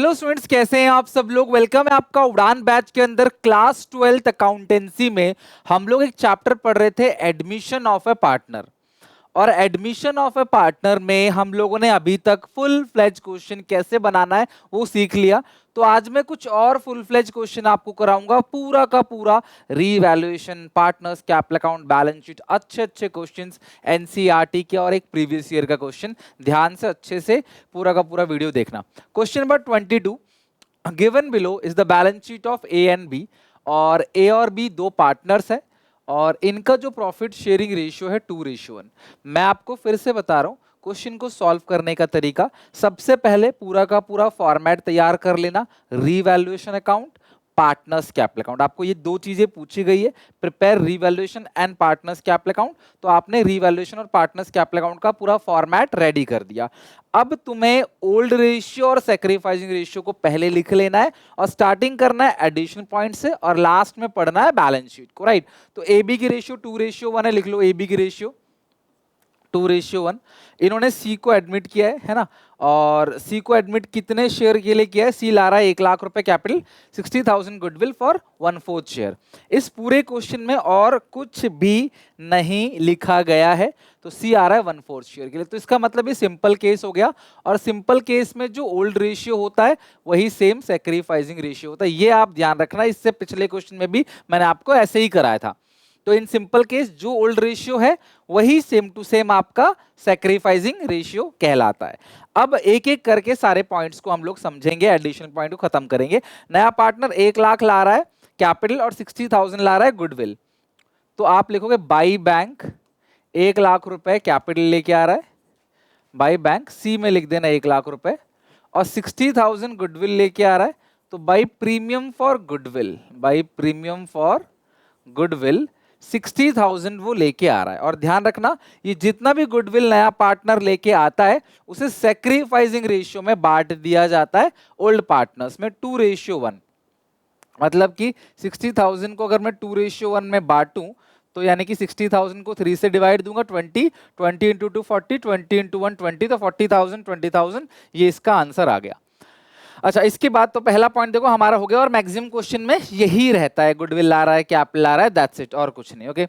Hello students, कैसे हैं आप सब लोग। वेलकम है आपका उड़ान बैच के अंदर। क्लास 12th अकाउंटेंसी में हम लोग एक चैप्टर पढ़ रहे थे, एडमिशन ऑफ ए पार्टनर। और एडमिशन ऑफ ए पार्टनर में हम लोगों ने अभी तक फुल फ्लेज क्वेश्चन कैसे बनाना है वो सीख लिया। तो आज मैं कुछ और फुल फ्लेज क्वेश्चन आपको कराऊंगा, पूरा का पूरा revaluation, partners, capital account, balance sheet, अच्छे अच्छे क्वेश्चंस एनसीईआरटी के और एक प्रीवियस ईयर का क्वेश्चन। ध्यान से अच्छे से पूरा का पूरा वीडियो देखना। Question number 22, given below is the balance sheet of A and B. और बी दो पार्टनर्स है और इनका जो प्रॉफिट शेयरिंग रेशियो है 2:1। मैं आपको फिर से बता रहा हूं क्वेश्चन को सॉल्व करने का तरीका। सबसे पहले पूरा का पूरा फॉर्मेट तैयार कर लेना, revaluation account, partners capital account. आपको ये दो चीजें पूछी गई है, prepare revaluation and partners capital account. तो आपने रीवैल्यूएशन और पार्टनर्स कैपिटल अकाउंट का पूरा फॉर्मेट रेडी कर दिया। अब तुम्हें ओल्ड रेशियो और सैक्रिफाइसिंग रेशियो को पहले लिख लेना है और स्टार्टिंग करना है एडिशन पॉइंट से और लास्ट में पढ़ना है बैलेंस शीट को, राइट। तो ए बी की रेशियो 2:1 है, लिख लो ए बी की रेशियो 2:1। इन्होंने सी को एडमिट किया है ना। और सी को एडमिट कितने शेयर के लिए किया है? सी ला रहा है 1 लाख रुपए कैपिटल, 60,000 गुडविल फॉर 1/4 शेयर। इस पूरे क्वेश्चन में और कुछ भी नहीं लिखा गया है, तो सी आ रहा है 1/4 शेयर के लिए। तो इसका मतलब ये सिंपल केस हो गया। और सिंपल केस में जो ओल्ड रेशियो होता है वही सेम सैक्रिफाइसिंग रेशियो होता है, ये आप ध्यान रखना। इससे पिछले क्वेश्चन में भी मैंने आपको ऐसे ही कराया था। तो इन सिंपल केस जो ओल्ड रेशियो है वही सेम टू सेम आपका सैक्रिफाइसिंग रेशियो कहलाता है। अब एक एक करके सारे पॉइंट्स को हम लोग समझेंगे, एडिशन पॉइंट को खत्म करेंगे। नया पार्टनर 1 लाख ला रहा है कैपिटल और 60,000 ला रहा है गुडविल। तो आप लिखोगे बाई बैंक 1 लाख रुपए कैपिटल लेके आ रहा है, बाई बैंक सी में लिख देना 1 लाख रुपए, और 60,000 गुडविल लेके आ रहा है। तो by premium for goodwill, by premium for goodwill 60,000 वो लेके आ रहा है। और ध्यान रखना, ये जितना भी गुडविल नया पार्टनर लेके आता है उसे सैक्रिफाइसिंग रेशियो में बांट दिया जाता है ओल्ड पार्टनर्स में 2:1। मतलब कि 60,000 को अगर मैं 2:1 में बांटूं तो यानी कि 60,000 को 3 से डिवाइड दूंगा, 20 इंटू 2 40, 20 इंटू 1 20, तो 40,000 20,000, ये इसका आंसर आ गया। अच्छा, इसके बाद तो पहला पॉइंट देखो हमारा हो गया और मैक्सिमम क्वेश्चन में यही रहता है, गुडविल ला रहा है, कैपिटल ला रहा है, दैट्स इट, और कुछ नहीं। ओके,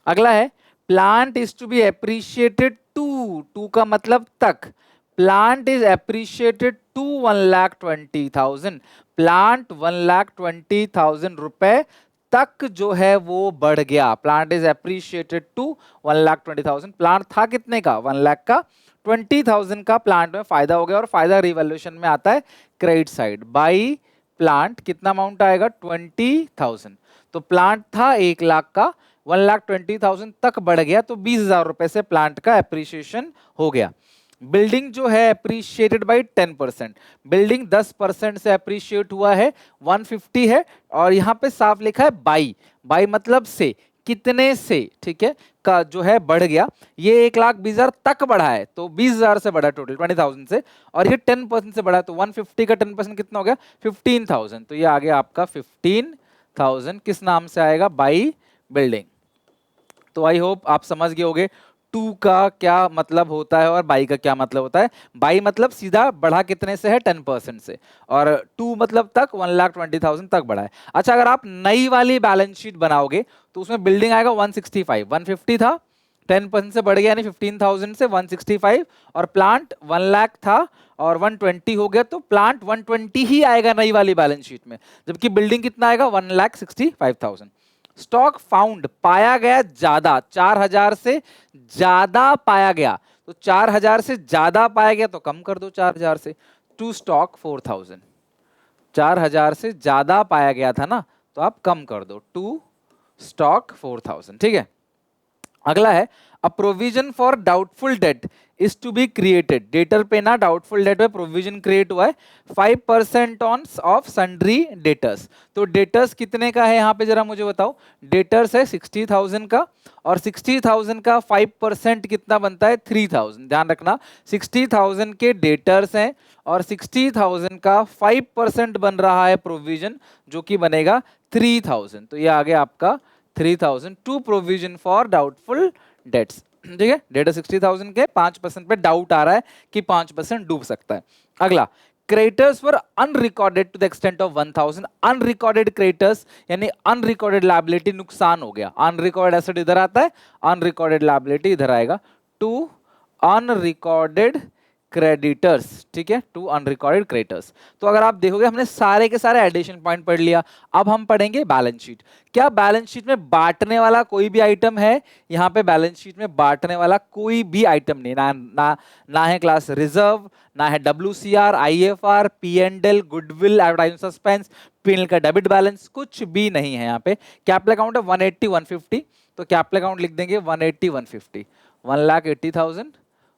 अगला है plant is to be appreciated to का मतलब तक। Plant is appreciated to 1,20,000। Plant 1,20,000 रुपए तक जो है वो बढ़ गया। Plant is appreciated to 1,20,000। Plant था कितने का? 1 लाख का। 20,000 का प्लांट में फायदा हो गया और फायदा रिवैल्यूएशन में आता है क्रेडिट साइड। बाई प्लांट कितना अमाउंट आएगा? 20,000। तो प्लांट था 1 लाख का, 1,20,000 तक बढ़ गया तो 20,000 रुपए से प्लांट का एप्रिसिएशन हो गया। बिल्डिंग जो है एप्रिशिएटेड बाई 10%। बिल्डिंग 10% से एप्रिशिएट हुआ है, 150 है। और यहाँ पे साफ लिखा है बाई, बाई मतलब से, कितने से, ठीक है, का जो है बढ़ गया। ये 1,20,000 तक बढ़ा है तो 20,000 से बढ़ा टोटल 20,000 से, और ये 10% से बढ़ा तो 150 का 10% कितना हो गया? 15,000। तो ये आ गया आपका 15,000। किस नाम से आएगा? By building. तो आई होप आप समझ गए होंगे टू का क्या मतलब होता है और बाई का क्या मतलब होता है। बाई मतलब सीधा बढ़ा कितने से है? 10% से, और टू मतलब तक 1,20,000 तक बढ़ा है। अच्छा, अगर आप नई वाली बैलेंस शीट बनाओगे तो उसमें बिल्डिंग आएगा 165, 150 था, 10% से बढ़ गया यानी 15,000 से 165, और प्लांट 1 लाख था और 120 हो गया तो प्लांट 120 ही आएगा नई वाली बैलेंस शीट में, जबकि बिल्डिंग कितना आएगा? 1,65,000। स्टॉक फाउंड पाया गया ज्यादा, 4,000 से ज्यादा पाया गया, तो 4,000 से ज्यादा पाया गया तो कम कर दो 4,000 से। टू स्टॉक 4,000, 4,000 से ज्यादा पाया गया था ना, तो आप कम कर दो, टू स्टॉक 4,000। ठीक है, अगला है a provision for doubtful debt is to be created. Debtor पे ना डाउटफुल डेट में प्रोविजन क्रिएट हुआ है 5% ऑन ऑफ सन्ड्री डेटर्स। तो डेटर्स कितने का है यहाँ पे जरा मुझे बताओ। डेटर्स है 60,000 का, और 60,000 का 5% कितना बनता है? 3,000। ध्यान रखना, 60,000 के डेटर्स हैं और 60,000 का 5% बन रहा है प्रोविजन, जो कि बनेगा 3,000। तो ये आ गया आपका 3,000 to provision for doubtful debts. ठीक है, डेटा 60,000 के 5% पे डाउट आ रहा है कि 5% डूब सकता है। अगला, creditors were unrecorded to the extent of 1000। Unrecorded creditors यानी अनरिकॉर्डेड लायबिलिटी, नुकसान हो गया। अनरिकॉर्डेड एसेट इधर आता है, अनरिकॉर्डेड लायबिलिटी इधर आएगा। टू अनरिकॉर्डेड क्रेडिटर्स, ठीक है, टू अनरिकॉर्डेड क्रेडिटर्स। तो अगर आप देखोगे हमने सारे के सारे एडिशन पॉइंट पढ़ लिया। अब हम पढ़ेंगे बैलेंस शीट। क्या बैलेंस शीट में बांटने वाला कोई भी आइटम है? यहाँ पे बैलेंस शीट में बांटने वाला कोई भी आइटम नहीं, ना है क्लास रिजर्व, ना है WCR, IFR, P&L, goodwill, advertising suspense, P&L का डेबिट बैलेंस, कुछ भी नहीं है यहाँ पे। कैपिटल अकाउंट है 180 150, तो कैपिटल अकाउंट लिख देंगे 180 150, 1,80,000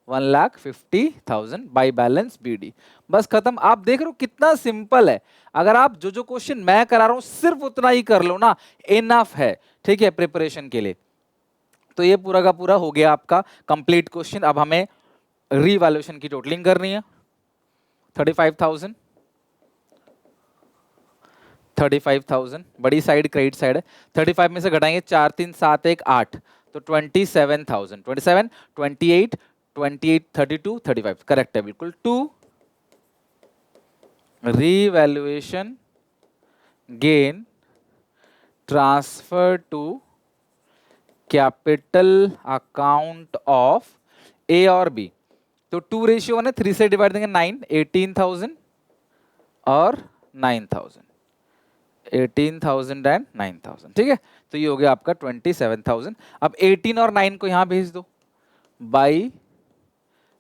1,50,000 बाई बैलेंस BD। बस खत्म। आप देख रहे हो कितना सिंपल है। अगर आप जो क्वेश्चन मैं करा रहा हूं सिर्फ उतना ही कर लो ना, इनफ है, ठीक है, प्रिपरेशन के लिए। तो ये पूरा का पूरा हो गया आपका कंप्लीट क्वेश्चन। अब हमें रीवैल्यूएशन की टोटलिंग करनी है। 35,000 35,000 बड़ी साइड क्रेडिट साइड है। 35 में से घटाएंगे 4 3 7 1 8, तो 27,000। 27 28 28 32 35 करेक्ट है बिल्कुल। To revaluation gain transfer to capital account of A और बी। तो 2:1 है, 3 से डिवाइड देंगे 9, 18,000 और 9,000, 18,000 एंड 9,000, ठीक है। तो ये हो गया आपका 27,000। अब 18 और 9 को यहां भेज दो बाई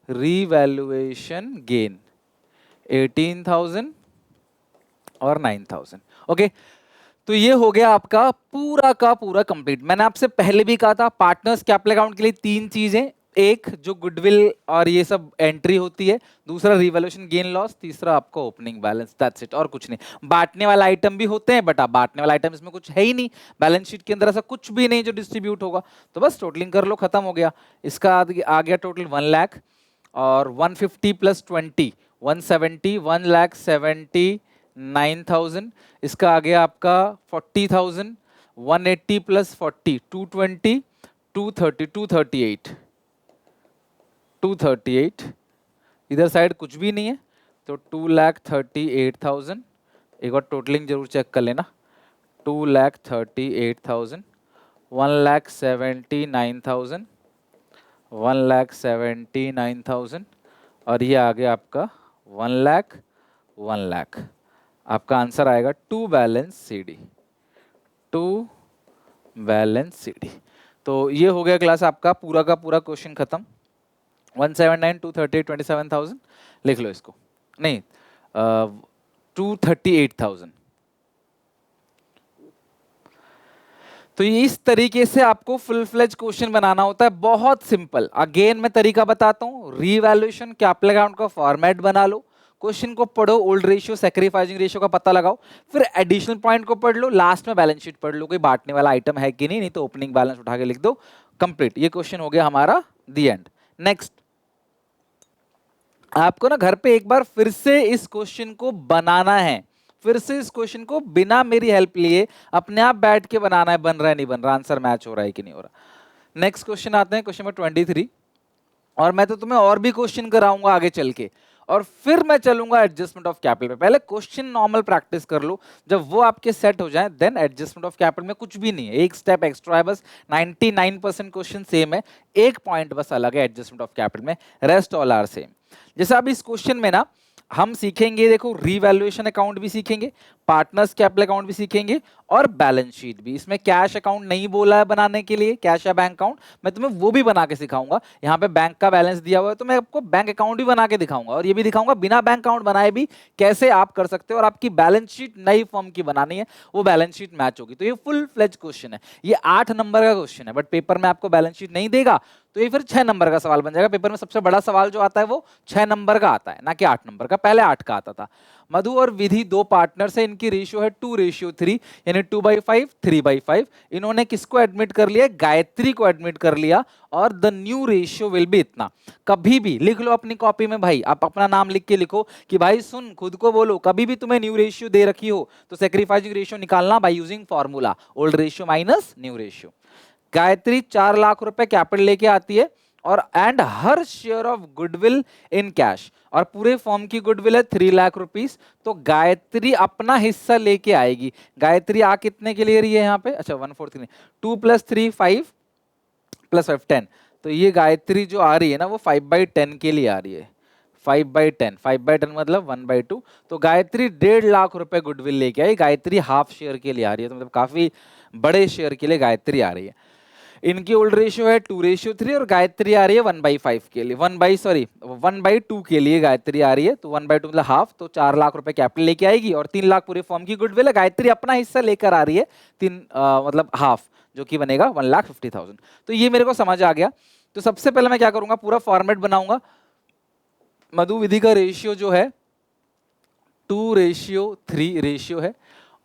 रीवैल्यूएशन गेन, 18,000 और 9,000। ओके, तो ये हो गया आपका पूरा का पूरा कंप्लीट। मैंने आपसे पहले भी कहा था पार्टनर्स कैपिटल अकाउंट के लिए 3 चीजें, एक जो गुडविल और ये सब एंट्री होती है, दूसरा रिवैल्यूएशन गेन लॉस, तीसरा आपका ओपनिंग बैलेंस, दैट्स इट, और कुछ नहीं। बांटने वाला आइटम भी होते हैं बट आप बांटने वाला आइटम इसमें कुछ है ही नहीं, बैलेंस शीट के अंदर ऐसा कुछ भी नहीं जो डिस्ट्रीब्यूट होगा। तो बस टोटलिंग कर लो, खत्म हो गया। इसका आ गया टोटल 1 लाख, और 150 प्लस 20 170, 1,79,000। इसका आ गया आपका 40,000, 180 प्लस 40 220, 230 238 238। इधर साइड कुछ भी नहीं है, तो 2,38,000। एक बार टोटलिंग जरूर चेक कर लेना। 2,38,000, 1,79,000, 1,79,000, और ये आ गया आपका 1 लाख 1 लाख। आपका आंसर आएगा to balance CD, to balance CD। तो ये हो गया क्लास आपका पूरा का पूरा क्वेश्चन खत्म। 179 238 27,000 लिख लो इसको, नहीं 238,000। तो इस तरीके से आपको फुल फ्लेज क्वेश्चन बनाना होता है, बहुत सिंपल। अगेन मैं तरीका बताता हूँ, रीवैल्यूएशन कैपिटल अकाउंट का फॉर्मेट बना लो, क्वेश्चन को पढ़ो, ओल्ड रेशियो सैक्रिफाइसिंग रेशियो का पता लगाओ, फिर एडिशनल पॉइंट को पढ़ लो, लास्ट में बैलेंस शीट पढ़ लो कोई बांटने वाला आइटम है कि नहीं तो ओपनिंग बैलेंस उठा के लिख दो, कंप्लीट। ये क्वेश्चन हो गया हमारा दी एंड। नेक्स्ट, आपको ना घर पे एक बार फिर से इस क्वेश्चन को बनाना है, फिर से इस क्वेश्चन को बिना मेरी हेल्प लिए अपने आप बैठ के बनाना है, बन रहा है नहीं बन रहा, आंसर मैच हो रहा है कि नहीं हो रहा। नेक्स्ट क्वेश्चन आते हैं, क्वेश्चन नंबर 23। और मैं तो तुम्हें और भी क्वेश्चन कराऊंगा आगे चल के, और फिर मैं चलूंगा एडजस्टमेंट ऑफ कैपिटल पे। पहले क्वेश्चन नॉर्मल प्रैक्टिस कर लो, जब वो आपके सेट हो जाए देन एडजस्टमेंट ऑफ कैपिटल में कुछ भी नहीं है, एक स्टेप एक्स्ट्रा है बस। 99% क्वेश्चन सेम है, एक पॉइंट बस अलग है एडजस्टमेंट ऑफ कैपिटल में, रेस्ट ऑल आर सेम। जैसे अब इस क्वेश्चन में ना हम सीखेंगे, देखो रीवैल्यूएशन अकाउंट भी सीखेंगे, पार्टनर्स कैपिटल अकाउंट भी सीखेंगे, और बैलेंस शीट भी। इसमें कैश अकाउंट नहीं बोला है बनाने के लिए, कैश या बैंक अकाउंट, मैं तुम्हें वो भी बना के सिखाऊंगा। यहाँ पे बैंक का बैलेंस दिया हुआ है तो मैं आपको बैंक अकाउंट भी बना के दिखाऊंगा, और ये भी दिखाऊंगा बिना बैंक अकाउंट बनाए भी कैसे आप कर सकते हो, और आपकी बैलेंस शीट नई फॉर्म की बनानी है, वो बैलेंस शीट मैच होगी। तो ये फुल फ्लेज क्वेश्चन है, ये 8 नंबर का क्वेश्चन है, बट पेपर में आपको बैलेंस शीट नहीं देगा तो ये फिर 6 नंबर का सवाल बन जाएगा। पेपर में सबसे बड़ा सवाल जो आता है वो 6 नंबर का आता है, ना कि 8 नंबर का, पहले 8 का आता था। मधु और विधि 2 पार्टनर्स है, इनकी रेशियो है 2:3, यानी 2/5 3/5। इन्होंने किसको एडमिट कर लिया? गायत्री को एडमिट कर लिया, और the new ratio will be इतना। कभी भी लिख लो अपनी कॉपी में भाई, आप अपना नाम लिख के लिखो कि भाई सुन, खुद को बोलो, कभी भी तुम्हें न्यू रेशियो दे रखी हो तो सैक्रिफाइसिंग रेशियो निकालना by using formula old ratio minus new ratio. Gayatri 4 lakh रुपए कैपिटल लेके आती है और and her share of goodwill in cash, और पूरे फॉर्म की गुडविल है 3 लाख रुपीस। तो गायत्री अपना हिस्सा लेके आएगी। गायत्री आ कितने के लिए रही है यहाँ पे, अच्छा 1/4 नहीं, 2 + 3 5 + 5 10। तो ये गायत्री जो आ रही है ना वो 5/10 के लिए आ रही है। 5/10, 5/10 मतलब 1/2। तो गायत्री 1.5 लाख रुपए गुडविल लेके आई। गायत्री हाफ शेयर के लिए आ रही है, तो मतलब काफी बड़े शेयर के लिए गायत्री आ रही है। इनकी ओल्ड रेशियो है 2:3 और गायत्री आ रही है 1/5 के लिए, 1/2 के लिए गायत्री आ रही है। तो 1/2 मतलब हाफ, तो 4 लाख रुपए कैपिटल लेके आएगी और 3 लाख पूरे फॉर्म की गुडविल है। गायत्री अपना हिस्सा लेकर आ रही है मतलब हाफ, जो कि बनेगा 1,50,000। तो ये मेरे को समझ आ गया। तो सबसे पहले मैं क्या करूंगा, पूरा फॉर्मेट बनाऊंगा। मधु विधि का रेशियो जो है 2:3 रेशियो है,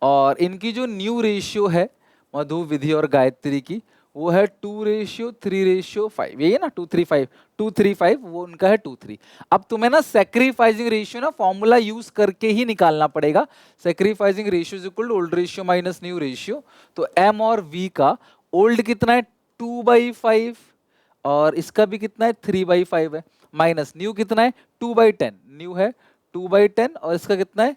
और इनकी जो न्यू रेशियो है मधु विधि और गायत्री की वो है 2:3:5। यही है ना, 2:3:5, वो उनका है 2:3। अब तुम्हें ना सैक्रिफाइसिंग रेशियो ना फॉर्मूला यूज करके ही निकालना पड़ेगा। Sacrificing ratio is equal to old ratio minus new ratio. तो एम और वी का ओल्ड कितना है 2/5, और इसका भी कितना है 3/5 है, माइनस न्यू कितना है 2/10, न्यू है 2/10 और इसका कितना है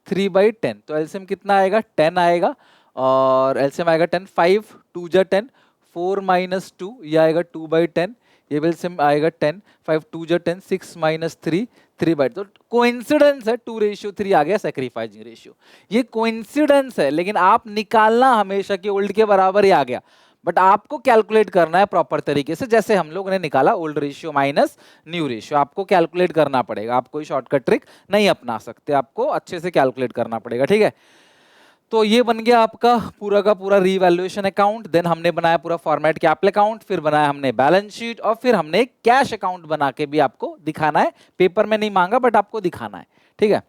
3/10। तो एलसीएम कितना आएगा 10 आएगा, और एलसीएम आएगा 10, 5 2 जा 10, 4 - 2 ये आएगा 2/10, ये एलसीएम आएगा 10, 5 2 जा 10, 6 - 3 3/10। तो कोइंसिडेंस है 2:3 आ गया सैक्रिफाइसिंग रेशियो। ये कोइंसिडेंस है, लेकिन आप निकालना हमेशा कि ओल्ड के बराबर ही आ गया, बट आपको कैलकुलेट करना है प्रॉपर तरीके से, जैसे हम लोग ने निकाला old ratio minus new ratio. आपको कैलकुलेट करना पड़ेगा, आप कोई शॉर्टकट ट्रिक नहीं अपना सकते, आपको अच्छे से कैलकुलेट करना पड़ेगा, ठीक है। तो ये बन गया आपका पूरा का पूरा रीवैल्यूएशन अकाउंट। देन हमने बनाया पूरा फॉर्मेट कैपिटल अकाउंट, फिर बनाया हमने बैलेंस शीट, और फिर हमने कैश अकाउंट बना के भी आपको दिखाना है। पेपर में नहीं मांगा, बट आपको दिखाना है, ठीक है,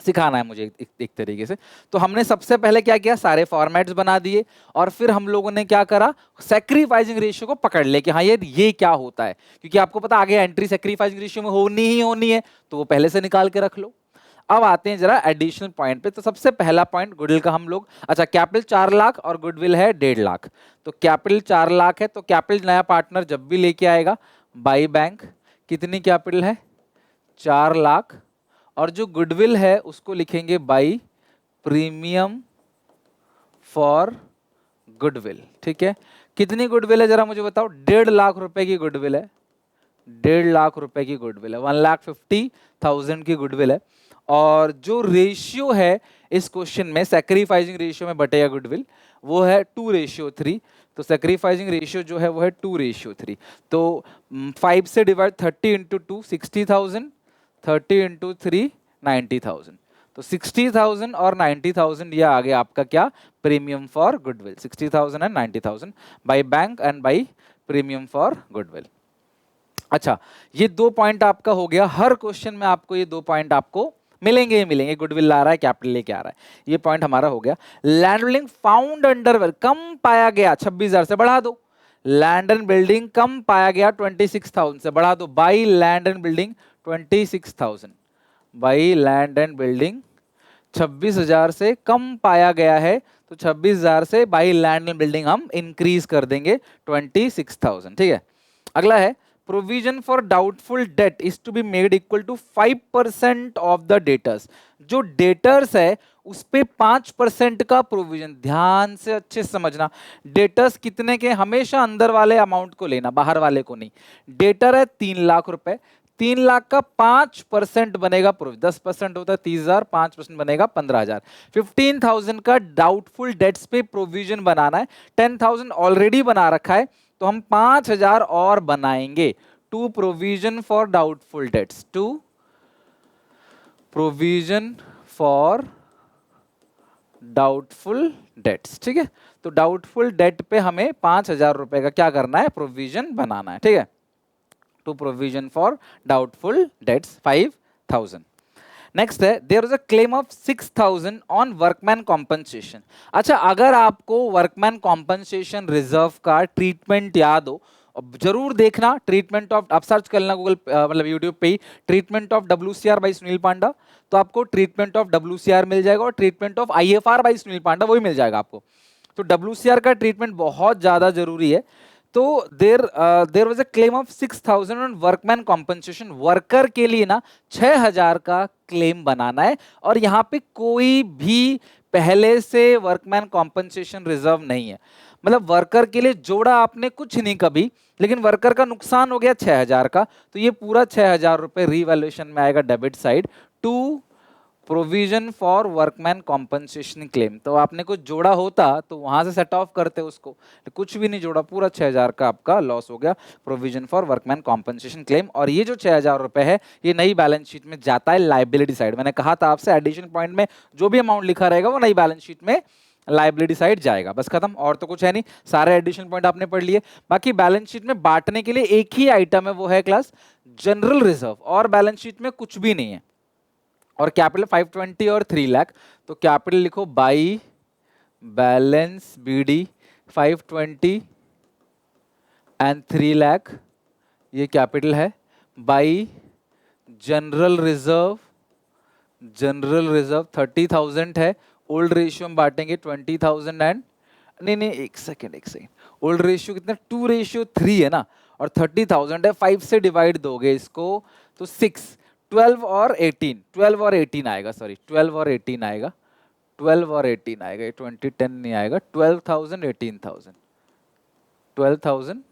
सिखाना है मुझे एक तरीके से। तो हमने सबसे पहले क्या किया, सारे फॉर्मेट्स बना दिए, और फिर हम लोगों ने क्या करा, सैक्रिफाइसिंग रेशियो को पकड़ ले कि हाँ ये क्या होता है, क्योंकि आपको पता आगे एंट्री सैक्रिफाइसिंग रेशियो में होनी ही होनी है, तो वो पहले से निकाल के रख लो। अब आते हैं जरा एडिशनल पॉइंट पे। तो सबसे पहला पॉइंट गुडविल का हम लोग, अच्छा कैपिटल 4 लाख और गुडविल है 1.5 लाख। तो कैपिटल 4 लाख है, तो कैपिटल नया पार्टनर जब भी लेके आएगा बाई बैंक, कितनी कैपिटल है 4 लाख, और जो गुडविल है उसको लिखेंगे बाई प्रीमियम फॉर गुडविल, ठीक है। कितनी गुडविल है जरा मुझे बताओ, 1.5 लाख रुपए की गुडविल है, 1.5 लाख रुपए की गुडविल है, 1,50,000 की गुडविल है। और जो रेशियो है इस क्वेश्चन में सैक्रिफाइसिंग रेशियो में बटेगा गुडविल, वो है 2:3। तो सैक्रिफाइसिंग रेशियो जो है वो है 2:3। तो 5 से डिवाइड 30 × 2 60,000, 30 × 3 90,000। तो 60,000 और 90,000 ये आ गया आपका क्या, premium for goodwill. 60,000 and 90,000 by bank and by premium for goodwill. अच्छा, ये 2 पॉइंट आपका हो गया। हर क्वेश्चन में आपको ये 2 पॉइंट आपको मिलेंगे ही मिलेंगे, गुडविल ला रहा है कैपिटल लेके आ रहा है, ये पॉइंट हमारा हो गया। लैंड बिल्डिंग फाउंड अंडर कम पाया गया 26,000 से बढ़ा दो, लैंड एंड बिल्डिंग कम पाया गया 26,000 से बढ़ा दो, by land and building 26,000, by land and building 26,000 से कम पाया गया है, तो 26,000 से बाई लैंड एंड बिल्डिंग हम इंक्रीज कर देंगे 26,000, ठीक है। अगला है provision for doubtful debt is to be made equal to 5% of the debtors. जो डेटर्स है उस पे 5% का प्रोविजन, ध्यान से अच्छे से समझना। डेटर्स कितने के, हमेशा अंदर वाले अमाउंट को लेना, बाहर वाले को नहीं। डेटर है 3 लाख रुपए, 3 लाख का 5% बनेगा प्रोविजन, 10% होता है 30,000, 5% बनेगा 15,000। 15,000 का डाउटफुल डेट्स पे प्रोविजन बनाना है, 10,000 ऑलरेडी बना रखा है, तो हम 5,000 और बनाएंगे। To provision for doubtful debts, to provision for doubtful debts, ठीक है। तो डाउटफुल डेट पे हमें 5,000 रुपए का क्या करना है, प्रोविजन बनाना है, ठीक है। To provision for doubtful debts 5,000। Next है there is a claim of 6,000 on workman compensation. अच्छा, अगर आपको वर्कमैन कॉम्पनसेशन रिजर्व का ट्रीटमेंट याद हो, जरूर देखना, ट्रीटमेंट ऑफ, आप सर्च कर लेना गूगल मतलब यूट्यूब पे ही, treatment of WCR by Sunil Panda, तो आपको ट्रीटमेंट ऑफ WCR मिल जाएगा, और treatment of IFR by Sunil Panda वही मिल जाएगा आपको। तो WCR का ट्रीटमेंट बहुत ज्यादा जरूरी है। तो there was a claim of 6,000 on workman compensation. Worker के लिए ना 6,000 का क्लेम बनाना है, और यहाँ पे कोई भी पहले से वर्कमैन कॉम्पनसेशन रिजर्व नहीं है। मतलब वर्कर के लिए जोड़ा आपने कुछ नहीं कभी, लेकिन वर्कर का नुकसान हो गया 6,000 का, तो ये पूरा 6,000 रुपए रीवैल्यूएशन में आएगा debit side to provision for workman compensation claim. तो आपने कुछ जोड़ा होता तो वहां से सेट ऑफ करते उसको, कुछ भी नहीं जोड़ा, पूरा 6,000 का आपका लॉस हो गया provision for workman compensation claim. और ये जो 6,000 रुपए है ये नई बैलेंस शीट में जाता है लाइबिलिटी साइड। मैंने कहा था आपसे एडिशन पॉइंट में जो भी अमाउंट लिखा रहेगा वो नई बैलेंस शीट में लाइबिलिटी साइड जाएगा। बस खत्म, और तो कुछ है नहीं, सारे एडिशन पॉइंट आपने पढ़ लिए। बाकी बैलेंस शीट में बांटने के लिए एक ही आइटम है, वो है क्लास जनरल रिजर्व, और बैलेंस शीट में कुछ भी नहीं है। और कैपिटल 520 और 3 लाख, तो कैपिटल लिखो by balance BD 520 and 3 lakh, ये कैपिटल है। By general reserve, general reserve 30,000 है, ओल्ड रेशियो में बांटेंगे 20,000 एंड नहीं एक सेकेंड, ओल्ड रेशियो कितना 2:3 है ना, और 30,000 है, 5 से डिवाइड दोगे इसको तो 6, 12 और 18, 12 और 18 आएगा, सॉरी 12 और 18 आएगा, 12 और 18 आएगा, 20 10 नहीं आएगा, 12,000 18,000, 12,000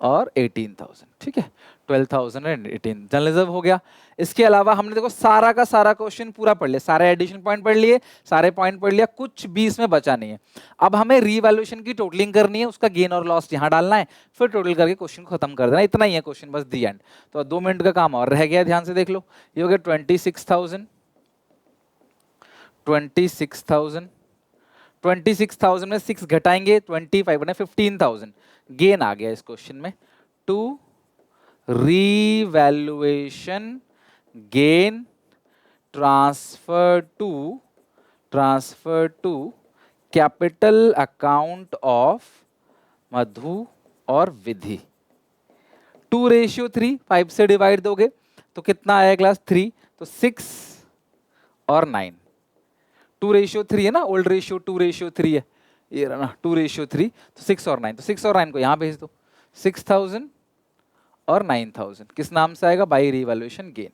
और 18,000, ठीक है, 12,000 एंड 18 जनरल रिजर्व हो गया। इसके अलावा हमने देखो सारा का सारा क्वेश्चन पूरा पढ़ लिया, सारे एडिशन पॉइंट पढ़ लिए, सारे पॉइंट पढ़ लिया, कुछ भी इसमें बचा नहीं है। अब हमें रीवैल्यूएशन की टोटलिंग करनी है, उसका गेन और लॉस यहाँ डालना है, फिर टोटल करके क्वेश्चन को खत्म कर देना, इतना ही है क्वेश्चन, बस दी एंड। तो 2 मिनट का काम और रह गया, ध्यान से देख लो। ये हो गया 26,000, 26,000, 26,000 में 6 घटाएंगे 25 बने 15,000 गेन आ गया इस क्वेश्चन में। To revaluation gain transfer to capital account of Madhu और विधि। 2:3, 5 से डिवाइड दोगे तो कितना आया क्लास 3, तो 6 और 9, 2:3 है ना, ओल्ड रेशियो 2:3 है, ये रहा ना 2:3, तो 6 और 9, तो 6 और 9 को यहाँ भेज दो, 6,000 और 9,000 किस नाम से आएगा, बाई रीवैल्यूएशन गेन।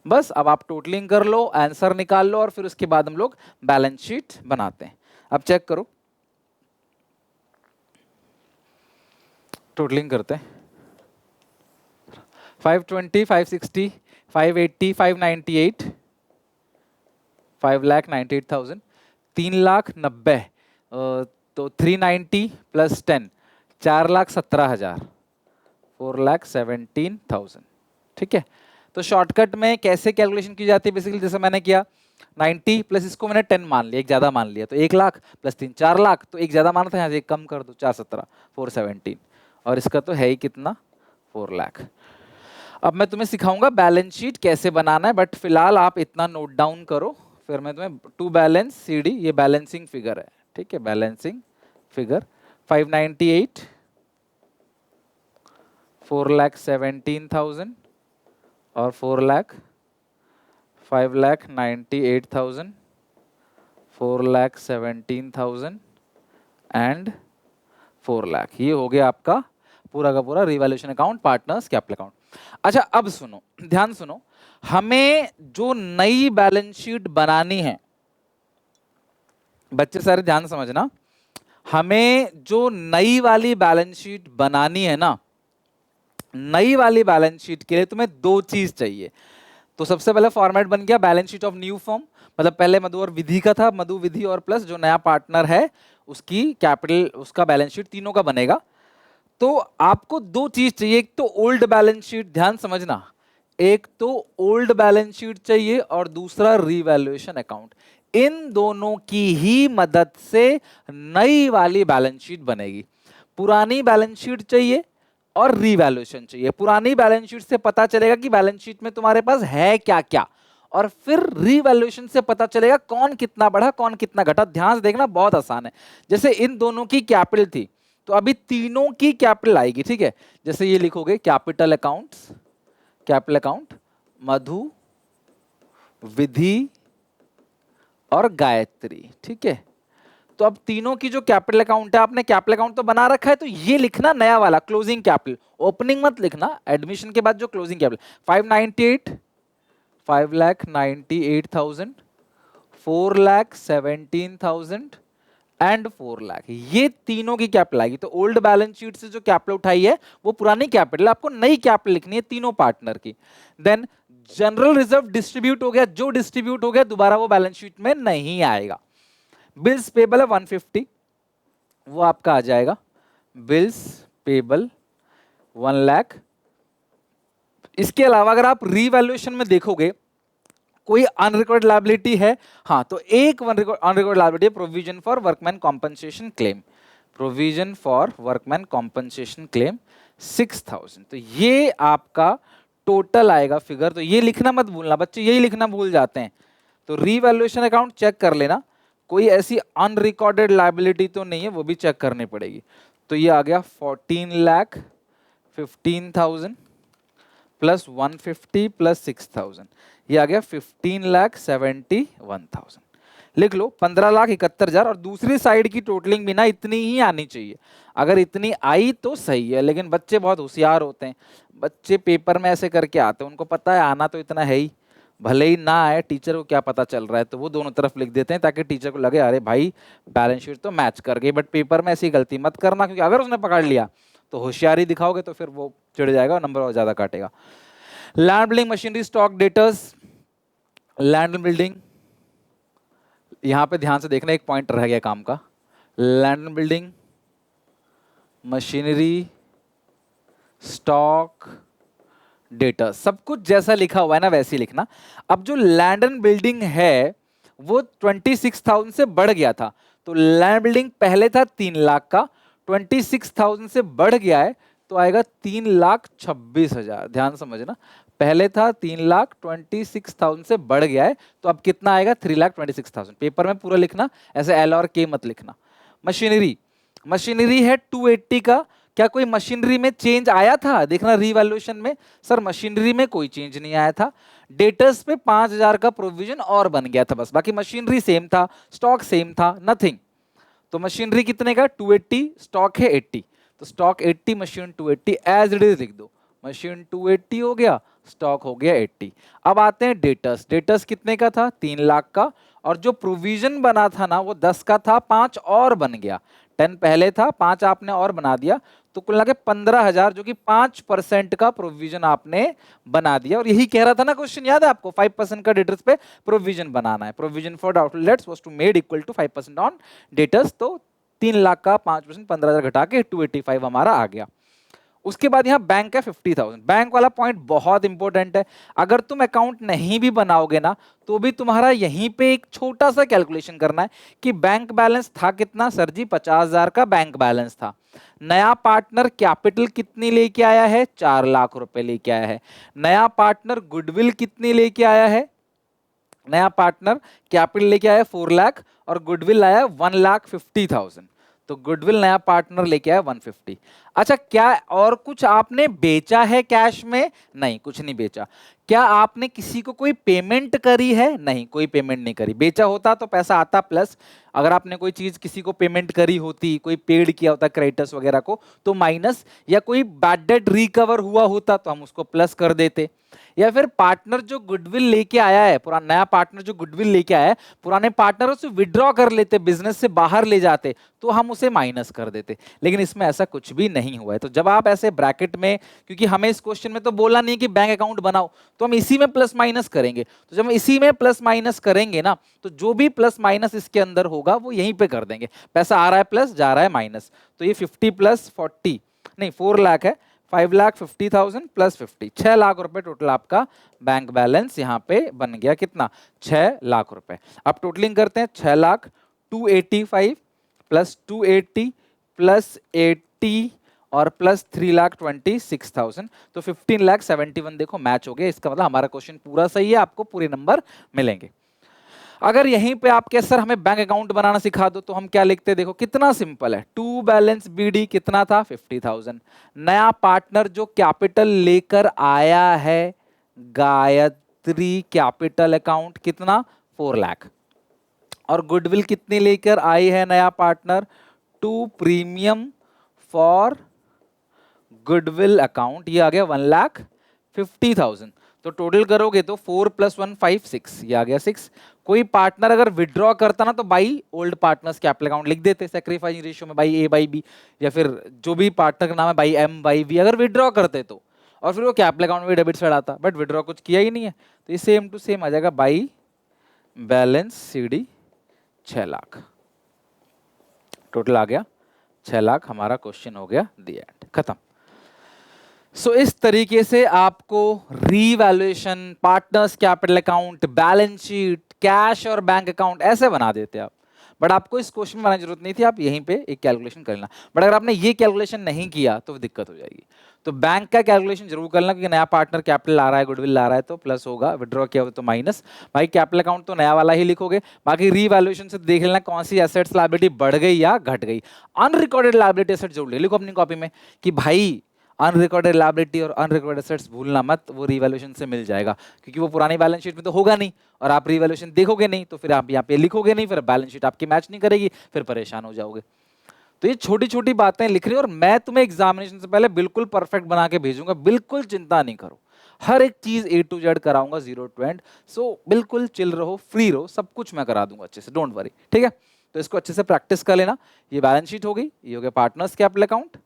बस अब आप टोटलिंग कर लो, आंसर निकाल लो, और फिर उसके बाद हम लोग बैलेंस शीट बनाते हैं। अब चेक करो, टोटलिंग करते हैं। 520, 560, 580, 598, 5,98,000, 3,90,000, तो 390 प्लस 10, 4,17,000, 4,17,000, ठीक है। तो शॉर्टकट में कैसे कैलकुलेशन की जाती है, बेसिकली जैसे मैंने किया, 90 प्लस इसको मैंने 10 मान लिया, एक ज्यादा मान लिया, तो 1 लाख प्लस 3 4 लाख, तो एक ज्यादा माना था, यहाँ से एक कम कर दो, 417 417, और इसका तो है ही कितना 4 लाख। अब मैं तुम्हें सिखाऊंगा बैलेंस शीट कैसे बनाना है, बट फिलहाल आप इतना नोट डाउन करो, फिर मैं तुम्हें टू बैलेंस CD, ये बैलेंसिंग फिगर है, ठीक है, बैलेंसिंग फिगर 598, 4,17,000 और 5,98,000, 4,17,000 एंड 4 लाख। ये हो गया आपका पूरा का पूरा revaluation account, partners capital account. अच्छा अब सुनो, ध्यान सुनो, हमें जो नई बैलेंस शीट बनानी है, बच्चे सारे ध्यान समझना, हमें जो नई वाली बैलेंस शीट बनानी है ना, नई वाली बैलेंस शीट के लिए तुम्हें 2 चीज चाहिए। तो सबसे पहले फॉर्मेट बन गया balance sheet of new form, मतलब पहले मधु और विधि का था, मधु विधि और प्लस जो नया पार्टनर है उसकी कैपिटल, उसका बैलेंस शीट तीनों का बनेगा। तो आपको 2 चीज चाहिए, एक तो ओल्ड बैलेंस शीट, ध्यान समझना, एक तो ओल्ड बैलेंस शीट चाहिए और दूसरा रीवैल्यूएशन अकाउंट। इन दोनों की ही मदद से नई वाली बैलेंस शीट बनेगी। पुरानी बैलेंस शीट चाहिए और रीवैल्यूएशन चाहिए। पुरानी बैलेंस शीट से पता चलेगा कि बैलेंस शीट में तुम्हारे पास है क्या क्या, और फिर रीवैल्यूएशन से पता चलेगा कौन कितना बढ़ा कौन कितना घटा। ध्यान से देखना, बहुत आसान है। जैसे इन दोनों की कैपिटल थी, तो अभी तीनों की कैपिटल आएगी, ठीक है। जैसे ये लिखोगे कैपिटल अकाउंट्स, कैपिटल अकाउंट मधु, विधि और गायत्री, ठीक है। तो अब तीनों की जो कैपिटल अकाउंट है, आपने कैपिटल अकाउंट तो बना रखा है, तो ये लिखना नया वाला क्लोजिंग कैपिटल, ओपनिंग मत लिखना, एडमिशन के बाद जो क्लोजिंग कैपिटल 598, 5,98,000, 4,17,000 एंड 4 लाख, ये तीनों की कैपिटल आएगी। तो ओल्ड बैलेंस शीट से जो कैपिटल उठाई है वो पुरानी कैपिटल, आपको नई कैपिटल लिखनी है तीनों पार्टनर की। देन जनरल रिजर्व डिस्ट्रीब्यूट हो गया, जो डिस्ट्रीब्यूट हो गया दोबारा वो बैलेंस शीट में नहीं आएगा। बिल्स पेबल है 150, वो आपका आ जाएगा बिल्स पेबल 1 लाख। इसके अलावा अगर आप रीवैल्यूएशन में देखोगे कोई अनरिकॉर्ड लायबिलिटी है, हाँ, तो एक अनरिकॉर्ड लायबिलिटी है provision for workman compensation claim, provision for workman compensation claim 6,000। तो ये आपका टोटल आएगा फिगर। तो ये लिखना मत भूलना बच्चे, यही लिखना भूल जाते हैं। तो रीवैल्यूएशन अकाउंट चेक कर लेना, कोई ऐसी अनरिकॉर्डेड लायबिलिटी तो नहीं है, वो भी चेक करनी पड़ेगी। तो ये आ गया 14,15,000 प्लस 150 प्लस 6,000, ये आ गया 15,71,000। लिख लो 15,71,000। और दूसरी साइड की टोटलिंग भी ना इतनी ही आनी चाहिए, अगर इतनी आई तो सही है। लेकिन बच्चे बहुत होशियार होते हैं, बच्चे पेपर में ऐसे करके आते हैं, उनको पता है आना तो इतना है ही, भले ही ना आए टीचर को क्या पता चल रहा है, तो वो दोनों तरफ लिख देते हैं ताकि टीचर को लगे अरे भाई बैलेंस शीट तो मैच कर गई। बट पेपर में ऐसी गलती मत करना, क्योंकि अगर उसने पकड़ लिया तो होशियारी दिखाओगे तो फिर वो चिढ़ जाएगा और नंबर और ज्यादा काटेगा। Land building machinery stock debtors, land building, यहां पे ध्यान से देखना, एक पॉइंट रह गया काम का। Land building machinery stock data, सब कुछ जैसा लिखा हुआ है ना वैसे ही लिखना। अब जो लैंड एंड बिल्डिंग है वो 26,000 से बढ़ गया था, तो लैंड बिल्डिंग पहले था 3 लाख का, 26,000 से बढ़ गया है तो आएगा 3,26,000। ध्यान समझना, पहले था 3,00,000, 26,000 से बढ़ गया है तो अब कितना आएगा 3,26,000। पेपर में पूरा लिखना, ऐसे एल और के मत लिखना। मशीनरी, मशीनरी है 280 का। क्या कोई मशीनरी में चेंज आया था? देखना रीवैल्यूएशन में, सर मशीनरी में कोई चेंज नहीं आया था। डेटर्स पे 5,000 का प्रोविजन और बन गया था बस, बाकी मशीनरी सेम था, स्टॉक सेम था, नथिंग। तो मशीनरी कितने का 280, स्टॉक है 80, तो stock 80, machine 280 as it is लिख दो। मशीन 280 हो गया, स्टॉक हो गया 80। अब आते हैं डेटर्स, डेटर्स कितने का था 3 लाख का, और जो प्रोविजन बना था ना वो 10 का था, 5 और बन गया। 10 पहले था, 5 आपने और बना दिया, तो कुल लगे 15,000, जो कि 5% का प्रोविजन आपने बना दिया। और यही कह रहा था ना क्वेश्चन, याद है आपको 5% का डेटर्स पे प्रोविजन बनाना है। Provision for doubtful debts was to made equal to 5% on debtors. तो 3 लाख का 5% 15,000 घटा के 285 हमारा आ गया। उसके बाद यहाँ बैंक है 50,000। बैंक वाला पॉइंट बहुत इंपॉर्टेंट है, अगर तुम अकाउंट नहीं भी बनाओगे ना तो भी तुम्हारा यहीं पे एक छोटा सा कैलकुलेशन करना है कि बैंक बैलेंस था कितना। सर जी 50,000 का बैंक बैलेंस था। नया पार्टनर कैपिटल कितनी लेके आया है? 4 लाख रुपए लेके आया है। नया पार्टनर गुडविल कितनी लेके आया है? नया पार्टनर कैपिटल लेके आया 4 लाख और गुडविल आया 1,50,000। तो गुडविल नया पार्टनर लेके आया 150। अच्छा, क्या और कुछ आपने बेचा है कैश में? नहीं, कुछ नहीं बेचा। क्या आपने किसी को कोई पेमेंट करी है? नहीं, कोई पेमेंट नहीं करी। बेचा होता तो पैसा आता प्लस, अगर आपने कोई चीज किसी को पेमेंट करी होती, कोई पेड किया होता क्रेडिटर्स वगैरह को तो माइनस, या कोई बैड डेट रिकवर हुआ होता तो हम उसको प्लस कर देते। या फिर पार्टनर जो गुडविल लेके आया है, पुराना नया पार्टनर जो गुडविल लेके आया है, पुराने पार्टनर उसे विड्रॉ कर लेते, बिजनेस से बाहर ले जाते तो हम उसे माइनस कर देते। लेकिन इसमें ऐसा कुछ भी नहीं हुआ है। तो जब आप ऐसे ब्रैकेट में, क्योंकि हमें इस क्वेश्चन में तो बोला नहीं कि बैंक अकाउंट बनाओ, तो हम इसी में प्लस माइनस करेंगे। तो जब हम इसी में प्लस माइनस करेंगे ना, तो जो भी प्लस माइनस इसके अंदर होगा वो यहीं पे कर देंगे। पैसा आ रहा है प्लस, जा रहा है माइनस, तो ये 50 प्लस 40 नहीं 4 लाख है, 5,50,000 प्लस 50, 6 लाख रुपए टोटल आपका बैंक बैलेंस यहाँ पे बन गया। कितना? 6 लाख रुपए। अब टोटलिंग करते हैं, 6 लाख 285 प्लस 280 प्लस 80 और प्लस 3,26,000, तो 15,71। देखो मैच हो गया, इसका मतलब हमारा क्वेश्चन पूरा सही है, आपको पूरे नंबर मिलेंगे। अगर यहीं पे आप कह सर हमें बैंक अकाउंट बनाना सिखा दो, तो हम क्या लिखते हैं? देखो कितना सिंपल है। टू बैलेंस बीडी कितना था? 50,000। नया पार्टनर जो कैपिटल लेकर आया है, गायत्री कैपिटल अकाउंट, कितना? 4 लाख। और गुडविल कितनी लेकर आई है नया partner, 2 premium for goodwill account, ये आ गया 1,50,000। तो टोटल करोगे तो 4 + 1 5 6, ये आ गया 6। कोई पार्टनर अगर विड्रॉ करता ना तो by old partners capital account लिख देते सेक्रीफाइस रेशियो में, बाई ए बाई बी, या फिर जो भी पार्टनर का नाम है बाई एम बाई वी, अगर विड्रॉ करते तो, और फिर वो कैपिटल अकाउंट में डेबिट साइड आता, बट विड्रॉ कुछ किया ही नहीं है, तो ये सेम टू सेम आ जाएगा by balance CD 6 lakh. Total आ गया 6 लाख, हमारा क्वेश्चन हो गया दी एंड, खत्म। सो इस तरीके से आपको revaluation, partners capital account, balance sheet, cash और बैंक अकाउंट ऐसे बना देते आप, बट आपको इस क्वेश्चन में बनाने की जरूरत नहीं थी, आप यहीं पे एक कैलकुलेशन कर लेना। बट अगर आपने ये कैलकुलेशन नहीं किया तो दिक्कत हो जाएगी। तो बैंक का कैलकुलेशन जरूर करना, क्योंकि नया पार्टनर कैपिटल ला रहा है, गुडविल ला रहा है तो प्लस होगा, विड्रॉ किया हो तो माइनस। भाई कैपिटल अकाउंट तो नया वाला ही लिखोगे, बाकी रीवैल्यूएशन से देख लेना कौन सी एसेट्स लायबिलिटी बढ़ गई या घट गई। अनरिकॉर्डेड लायबिलिटी एसेट जरूर ले लिखो अपनी कॉपी में कि भाई अनरिकॉर्डेड लायबिलिटी और अनरिकॉर्डेड एसेट्स भूलना मत, वो रीवैल्यूएशन से मिल जाएगा, क्योंकि वो पुरानी बैलेंस शीट में तो होगा नहीं, और आप रीवैल्यूएशन देखोगे नहीं तो फिर आप यहाँ पे लिखोगे नहीं, फिर बैलेंस शीट आपकी मैच नहीं करेगी, फिर परेशान हो जाओगे। तो ये छोटी छोटी बातें लिख रही, और मैं तुम्हें एग्जामिनेशन से पहले बिल्कुल परफेक्ट बना के भेजूंगा, बिल्कुल चिंता नहीं करो, हर एक चीज A to Z कराऊंगा 0 to end। सो बिल्कुल चिल रहो, फ्री रहो, सब कुछ मैं करा दूंगा अच्छे से, डोंट वरी, ठीक है। तो इसको अच्छे से प्रैक्टिस कर लेना। ये बैलेंस शीट हो गई, ये हो गया पार्टनर्स कैपिटल अकाउंट,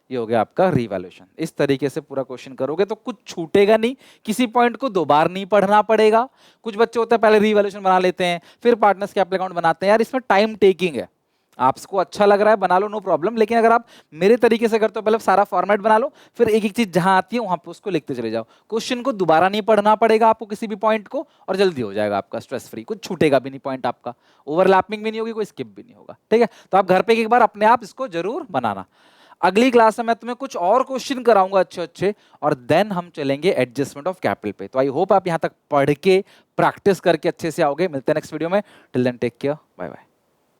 ये हो गया आपका रीवैल्यूएशन। इस तरीके से पूरा क्वेश्चन करोगे तो कुछ छूटेगा नहीं, किसी पॉइंट को दो बार नहीं पढ़ना पड़ेगा। कुछ बच्चे होते हैं पहले रीवैल्यूएशन बना लेते हैं फिर पार्टनर्स कैपिटल अकाउंट बनाते हैं, यार इसमें टाइम टेकिंग है। आपको अच्छा लग रहा है बना लो, नो प्रॉब्लम, लेकिन अगर आप मेरे तरीके से करते हो, पहले सारा फॉर्मेट बना लो, फिर एक एक चीज जहां आती है वहां पे उसको लिखते चले जाओ। क्वेश्चन को दोबारा नहीं पढ़ना पड़ेगा आपको किसी भी पॉइंट को, और जल्दी हो जाएगा आपका, स्ट्रेस फ्री, कुछ छूटेगा भी नहीं पॉइंट आपका, ओवरलैपिंग भी नहीं होगी, कोई स्किप भी नहीं होगा, ठीक है। तो आप घर पे एक बार अपने आप इसको जरूर बनाना। अगली क्लास में मैं तुम्हें कुछ और क्वेश्चन कराऊंगा अच्छे अच्छे, और देन हम चलेंगे एडजस्टमेंट ऑफ कैपिटल पे। तो आई होप आप यहां तक पढ़ के प्रैक्टिस करके अच्छे से आओगे। मिलते हैं नेक्स्ट वीडियो में, till then take care, bye bye.